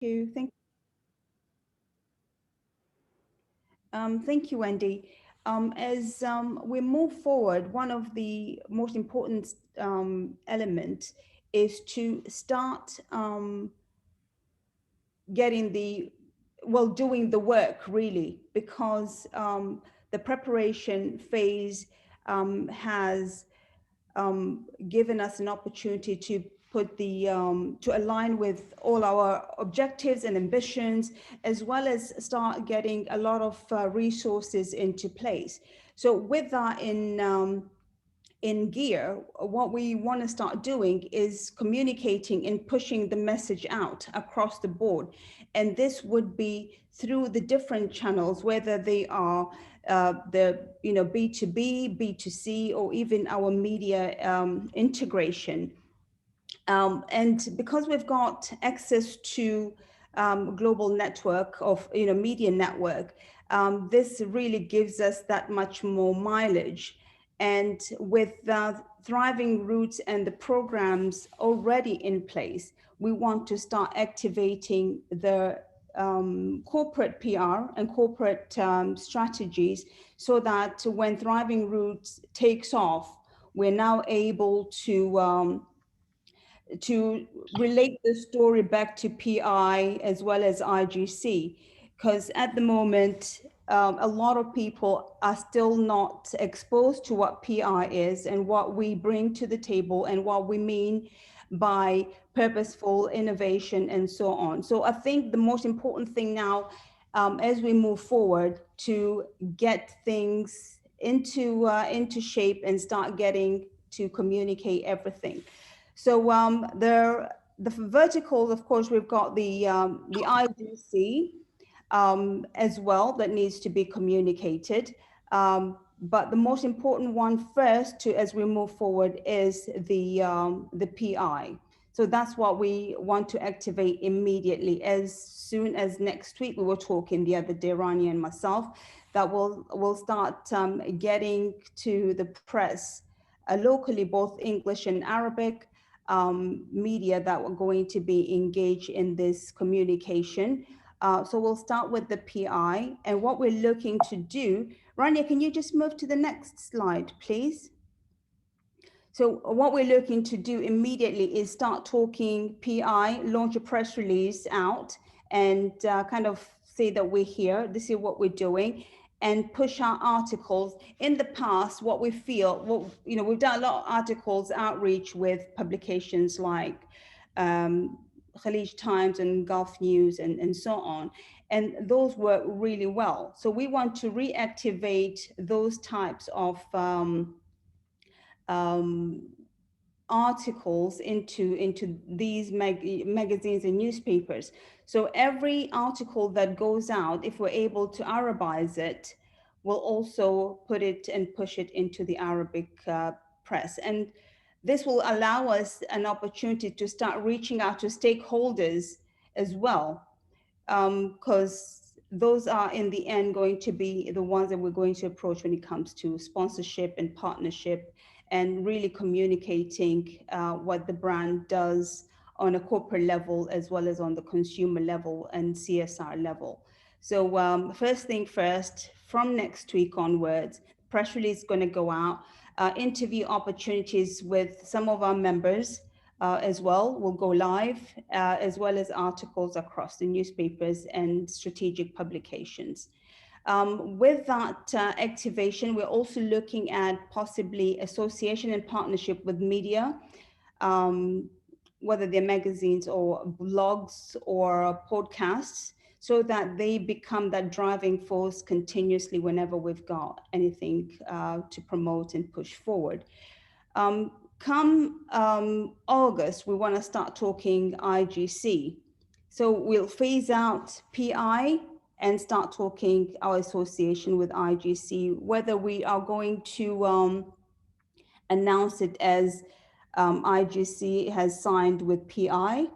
you. Thank you, Wendy. As we move forward, one of the most important elements is to start getting doing the work really, because the preparation phase has given us an opportunity to put to align with all our objectives and ambitions, as well as start getting a lot of resources into place. So with that in gear, what we want to start doing is communicating and pushing the message out across the board. And this would be through the different channels, whether they are the B2B, B2C, or even our media integration. And because we've got access to global network of media network, this really gives us that much more mileage. And with the thriving roots and the programs already in place, we want to start activating the corporate PR and corporate strategies, so that when thriving roots takes off, we're now able to relate the story back to PI as well as IGC, because at the moment, a lot of people are still not exposed to what PI is and what we bring to the table and what we mean by purposeful innovation and so on. So I think the most important thing now, as we move forward, to get things into shape and start getting to communicate everything. So the verticals, of course, we've got the IGC as well that needs to be communicated. But the most important one first, to as we move forward, is the PI. So that's what we want to activate immediately. As soon as next week, we were talking the other day, Rania and myself, that we'll start getting to the press locally, both English and Arabic media that were going to be engaged in this communication. So we'll start with the PI and what we're looking to do. Rania, can you just move to the next slide, please? So what we're looking to do immediately is start talking PI, launch a press release out, and kind of say that we're here, this is what we're doing, and push our articles. In the past, what we feel, we've done a lot of articles outreach with publications like Khalij Times and Gulf News and so on. And those work really well. So we want to reactivate those types of um, articles into these magazines and newspapers. So every article that goes out, if we're able to Arabize it, we'll also put it and push it into the Arabic press. And this will allow us an opportunity to start reaching out to stakeholders as well, because those are in the end going to be the ones that we're going to approach when it comes to sponsorship and partnership, and really communicating what the brand does on a corporate level as well as on the consumer level and CSR level. So first thing first, from next week onwards, press release is going to go out, interview opportunities with some of our members as well will go live, as well as articles across the newspapers and strategic publications. With that activation, we're also looking at possibly association and partnership with media, whether they're magazines or blogs or podcasts, so that they become that driving force continuously whenever we've got anything to promote and push forward. Come August, we want to start talking IGC. So we'll phase out PI and start talking our association with IGC, whether we are going to announce it as IGC has signed with PI,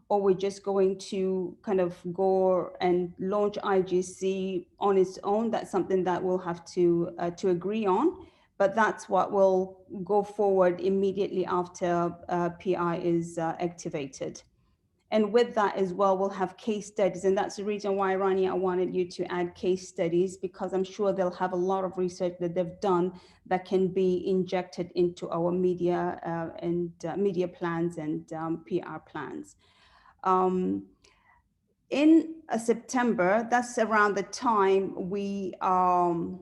or we're just going to kind of go and launch IGC on its own. That's something that we'll have to agree on, but that's what will go forward immediately after PI is activated. And with that as well, we'll have case studies. And that's the reason why, Rania, I wanted you to add case studies, because I'm sure they'll have a lot of research that they've done that can be injected into our media media plans and PR plans. In September, that's around the time we, so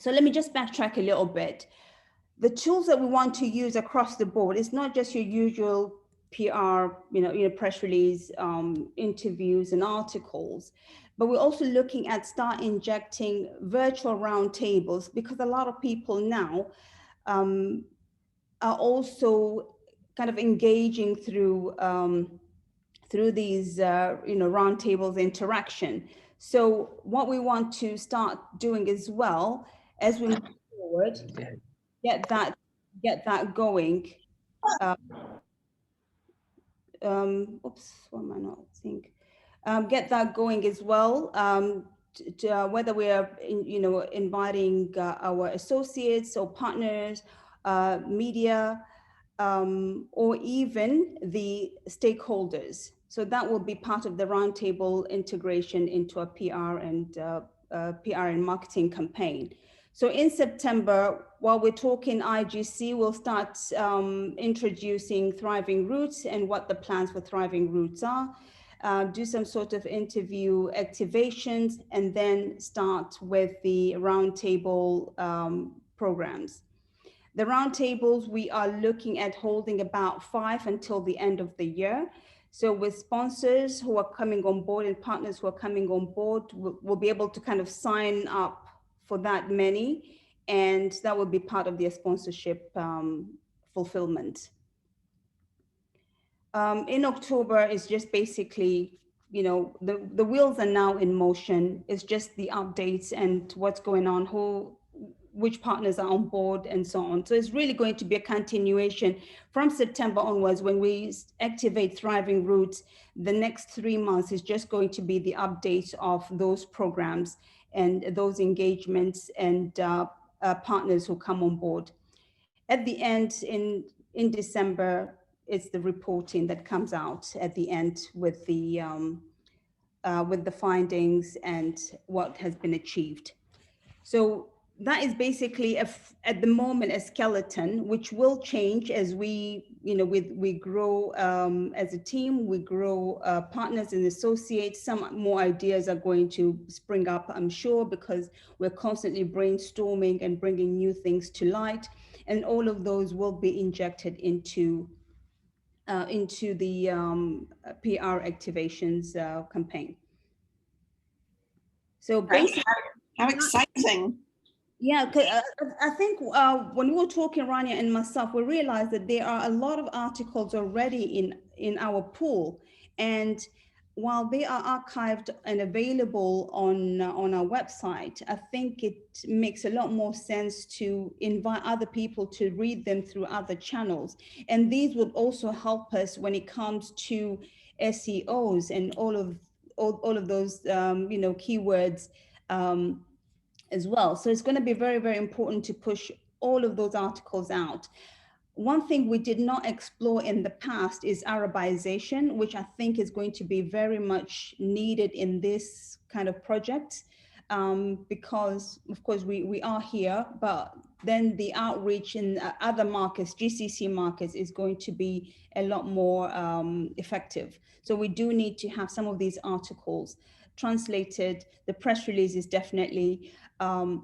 let me just backtrack a little bit. The tools that we want to use across the board, it's not just your usual PR, press release, interviews and articles, but we're also looking at start injecting virtual roundtables, because a lot of people now are also kind of engaging through these, roundtables interaction. So what we want to start doing as well as we move forward, get that going. Oops, what am I not seeing? Get that going as well. Whether we are, inviting our associates or partners, media, or even the stakeholders. So that will be part of the roundtable integration into a PR and marketing campaign. So in September, while we're talking IGC, we'll start introducing Thriving Roots and what the plans for Thriving Roots are, do some sort of interview activations, and then start with the roundtable programs. The roundtables, we are looking at holding about 5 until the end of the year. So with sponsors who are coming on board and partners who are coming on board, we'll be able to kind of sign up for that many, and that will be part of their sponsorship fulfillment. In October is just basically, the wheels are now in motion. It's just the updates and what's going on, which partners are on board and so on. So it's really going to be a continuation from September onwards. When we activate Thriving Roots, the next 3 months is just going to be the update of those programs and those engagements and partners who come on board. At the end, in December, it's the reporting that comes out at the end with the findings and what has been achieved. So that is basically, at the moment, a skeleton, which will change as we grow as a team, we grow partners and associates. Some more ideas are going to spring up, I'm sure, because we're constantly brainstorming and bringing new things to light. And all of those will be injected into the PR activations campaign. So basically, how exciting. Yeah, I think when we were talking, Rania and myself, we realized that there are a lot of articles already in our pool, and while they are archived and available on our website, I think it makes a lot more sense to invite other people to read them through other channels, and these would also help us when it comes to SEOs and all of those keywords. As well. So it's going to be very, very important to push all of those articles out. One thing we did not explore in the past is Arabization, which I think is going to be very much needed in this kind of project, because of course we are here, but then the outreach in other markets, GCC markets, is going to be a lot more effective. So we do need to have some of these articles translated. The press releases definitely,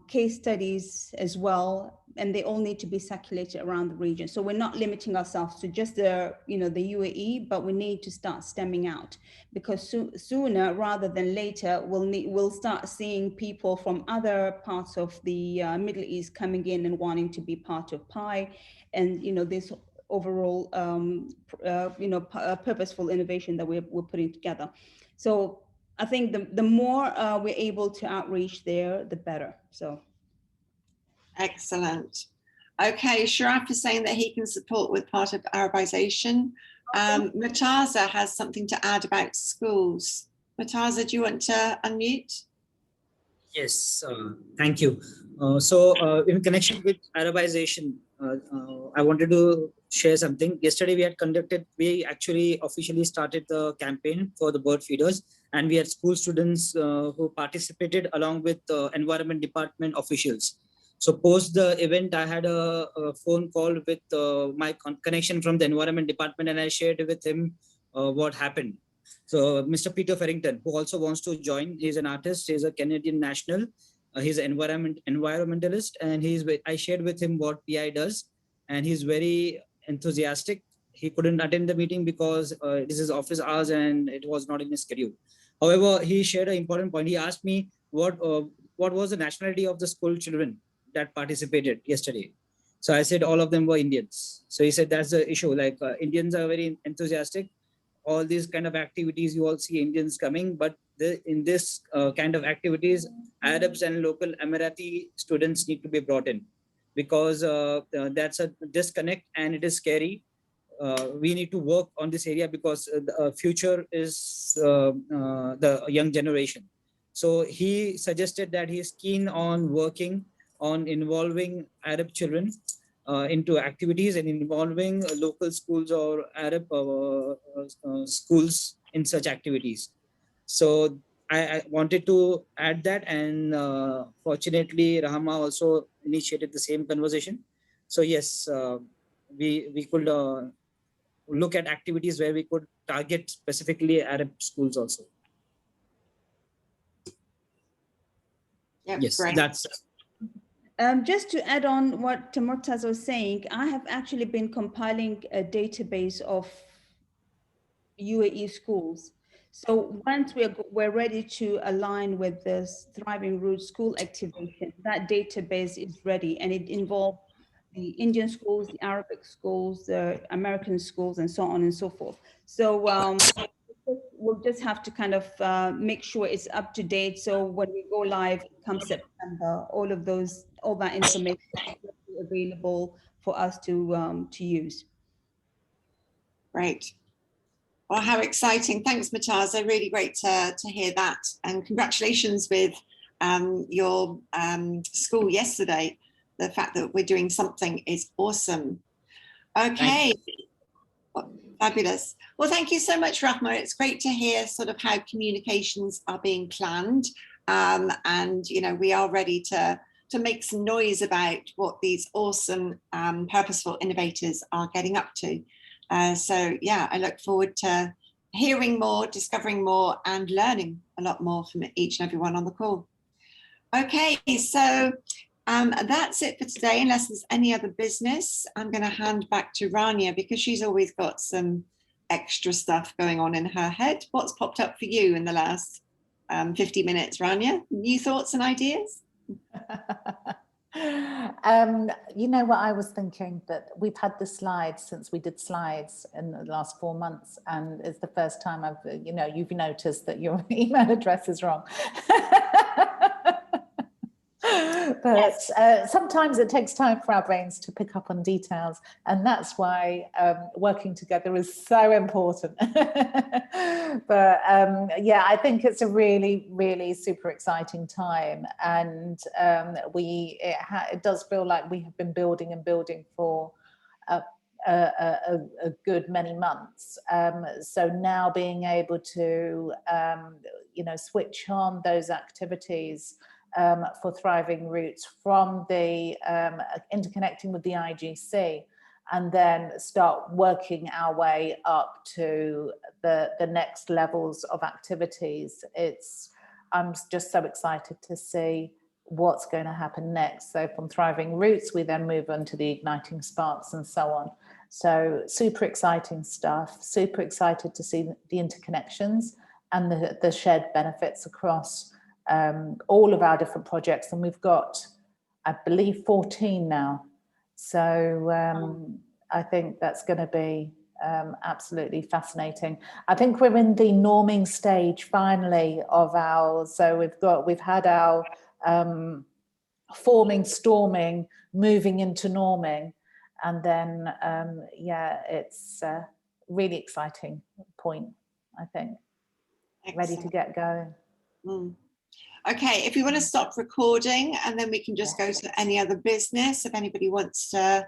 case studies as well, and they all need to be circulated around the region. So we're not limiting ourselves to just the UAE, but we need to start stemming out, because sooner rather than later, we'll start seeing people from other parts of the Middle East coming in and wanting to be part of PI, and this overall purposeful innovation that we're putting together. So I think the more we're able to outreach there, the better. So. Excellent. Okay, Sharaf is saying that he can support with part of Arabization. Murtaza has something to add about schools. Murtaza, do you want to unmute? Yes, thank you. So in connection with Arabization, I wanted to share something. Yesterday we actually officially started the campaign for the bird feeders, and we had school students who participated along with environment department officials. So post the event, I had a phone call with my connection from the environment department, and I shared with him what happened. So Mr. Peter Farrington, who also wants to join, he's an artist, he's a Canadian national, he's an environmentalist, and I shared with him what PI does, and he's very enthusiastic. He couldn't attend the meeting because it is his office hours and it was not in his schedule. However, he shared an important point. He asked me what was the nationality of the school children that participated yesterday. So I said all of them were Indians. So he said that's the issue. Like Indians are very enthusiastic. All these kind of activities, you all see Indians coming, but in this kind of activities, Arabs and local Emirati students need to be brought in, because that's a disconnect and it is scary. We need to work on this area because the future is the young generation. So he suggested that he is keen on working on involving Arab children into activities and involving local schools or Arab schools in such activities. So I wanted to add that, and fortunately, Rahama also initiated the same conversation. So yes, we could look at activities where we could target specifically Arab schools also. Yep, yes, great. that's. Just to add on what Murtaza was saying, I have actually been compiling a database of UAE schools. So once we're ready to align with this Thriving Roots school activation, that database is ready, and it involves the Indian schools, the Arabic schools, the American schools, and so on and so forth. So we'll just have to kind of make sure it's up to date. So when we go live come September, all that information will be available for us to use. Great. Well, how exciting. Thanks, Murtaza. Really great to hear that. And congratulations with your school yesterday. The fact that we're doing something is awesome. Okay. Fabulous. Well, thank you so much, Rahma. It's great to hear sort of how communications are being planned. And, you know, we are ready to make some noise about what these awesome, purposeful innovators are getting up to. So, yeah, I look forward to hearing more, discovering more, and learning a lot more from each and everyone on the call. Okay, so that's it for today. Unless there's any other business, I'm going to hand back to Rania because she's always got some extra stuff going on in her head. What's popped up for you in the last 50 minutes, Rania? New thoughts and ideas? You know what I was thinking, that we've had the slides since we did slides in the last 4 months, and it's the first time you've noticed that your email address is wrong. But sometimes it takes time for our brains to pick up on details, and that's why working together is so important. But yeah, I think it's a really, really super exciting time, and it does feel like we have been building and building for a good many months. So now being able to switch on those activities for Thriving Roots from the interconnecting with the IGC, and then start working our way up to the next levels of activities. I'm just so excited to see what's going to happen next. So from Thriving Roots, we then move on to the Igniting Sparks and so on. So super exciting stuff, super excited to see the interconnections and the shared benefits across all of our different projects. And we've got, I believe, 14 now. So I think that's going to be absolutely fascinating. I think we're in the norming stage finally of so we've had our forming, storming, moving into norming, and then yeah, it's a really exciting point, I think. Excellent. Ready to get going. Okay, if you want to stop recording, and then we can just go to any other business if anybody wants to